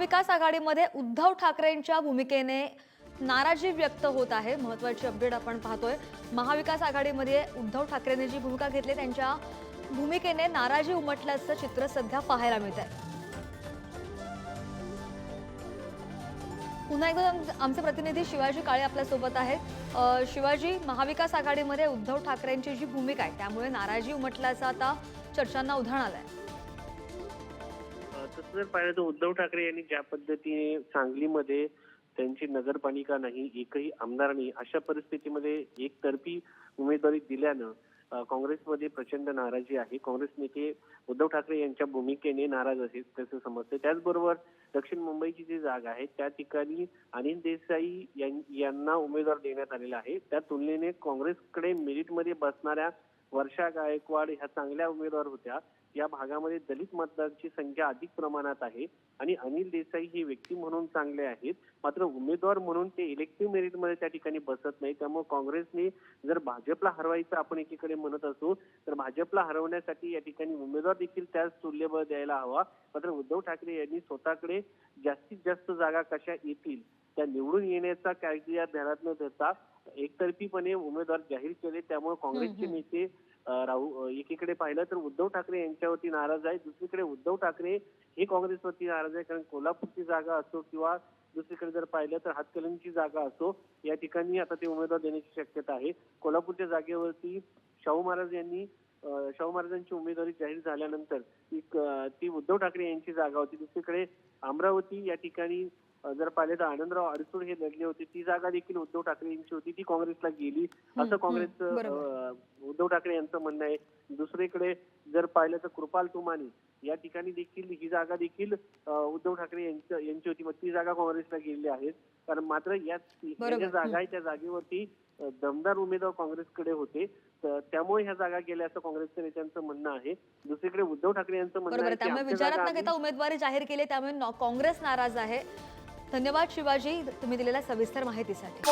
महाविकास आघाडीमध्ये उद्धव ठाकरेंच्या भूमिकेने नाराजी व्यक्त होत आहे। महत्त्वाची अपडेट आपण पाहतोय। महाविकास आघाडीमध्ये उद्धव ठाकरेंनी जी भूमिका घेतली त्यांच्या भूमिकेने नाराजी उमटल्याचं चित्र सध्या पाहायला मिळतंय। पुन्हा एकदा आमचे प्रतिनिधी शिवाजी काळे आपल्या सोबत आहेत। शिवाजी, महाविकास आघाडीमध्ये उद्धव ठाकरेंची जी भूमिका आहे त्यामुळे नाराजी उमटल्याचं आता चर्चांना उधाण आलंय। तसं जर पाहिलं तर उद्धव ठाकरे यांनी ज्या पद्धतीने सांगलीमध्ये त्यांची नगरपालिका नाही, एकही आमदार नाही, अशा परिस्थितीमध्ये एकतर्फी उमेदवारी दिल्यानं काँग्रेसमध्ये प्रचंड नाराजी आहे। काँग्रेस नेते उद्धव ठाकरे यांच्या भूमिकेने नाराज आहेत तसं समजते। त्याचबरोबर दक्षिण मुंबईची जी जागा आहे त्या ठिकाणी अनिल देसाई यांना उमेदवार देण्यात आलेला आहे। त्या तुलनेने काँग्रेसकडे मेरिटमध्ये बसणाऱ्या वर्षा गायकवाड ह्या चांगल्या उमेदवार होत्या। या भागामध्ये दलित मतदारांची संख्या अधिक प्रमाणात आहे आणि अनिल देसाई हे व्यक्ती म्हणून चांगले आहेत, मात्र उमेदवार म्हणून ते इलेक्टिव्ह मेरिटमध्ये त्या ठिकाणी बसत नाही। त्यामुळे काँग्रेसने जर भाजपला हरवायचं आपण एकीकडे म्हणत असू तर भाजपला हरवण्यासाठी या ठिकाणी उमेदवार देखील त्याच तुल्यबळ द्यायला हवा। मात्र उद्धव ठाकरे यांनी स्वतःकडे जास्तीत जास्त जागा कशा येतील त्या निवडून येण्याचा क्रायटेरिया ध्यानात न देता एकतर्फीपणे उमेदवार जाहीर केले। त्यामुळे काँग्रेसचे नेते एकीकडे पाहिलं तर उद्धव ठाकरे यांच्यावरती नाराज आहे, दुसरीकडे उद्धव ठाकरे हे काँग्रेसवरती नाराज आहे। कारण कोल्हापूरची जागा असो किंवा दुसरीकडे जर पाहिलं तर हातकणंगलेची जागा असो, या ठिकाणी आता ते उमेदवार देण्याची शक्यता आहे। कोल्हापूरच्या जागेवरती शाहू महाराजांची उमेदवारी जाहीर झाल्यानंतर ती उद्धव ठाकरे यांची जागा होती। दुसरीकडे अमरावती या ठिकाणी जर पाहिले तर आनंदराव अडसूळ हे लढले होते, ती जागा देखील उद्धव ठाकरे यांची होती, ती काँग्रेसला गेली असं काँग्रेसचं उद्धव ठाकरे यांचं म्हणणं आहे। दुसरीकडे जर पाहिलं तर कृपाल तुमाने या ठिकाणी देखील ही जागा देखील उद्धव ठाकरे यांची होती, मग ती जागा काँग्रेसला गेलेली आहे। कारण मात्र या जागा आहे त्या जागेवरती दमदार उमेदवार काँग्रेसकडे होते, त्यामुळे ह्या जागा गेल्या असं काँग्रेसच्या नेत्यांचं म्हणणं आहे। दुसरीकडे उद्धव ठाकरे यांचं म्हणणं आहे त्यामुळे विचारात न घेता उमेदवारी जाहीर केली, त्यामुळे काँग्रेस नाराज आहे। धन्यवाद शिवाजी, तुम्ही दिलेल्या सविस्तर माहितीसाठी।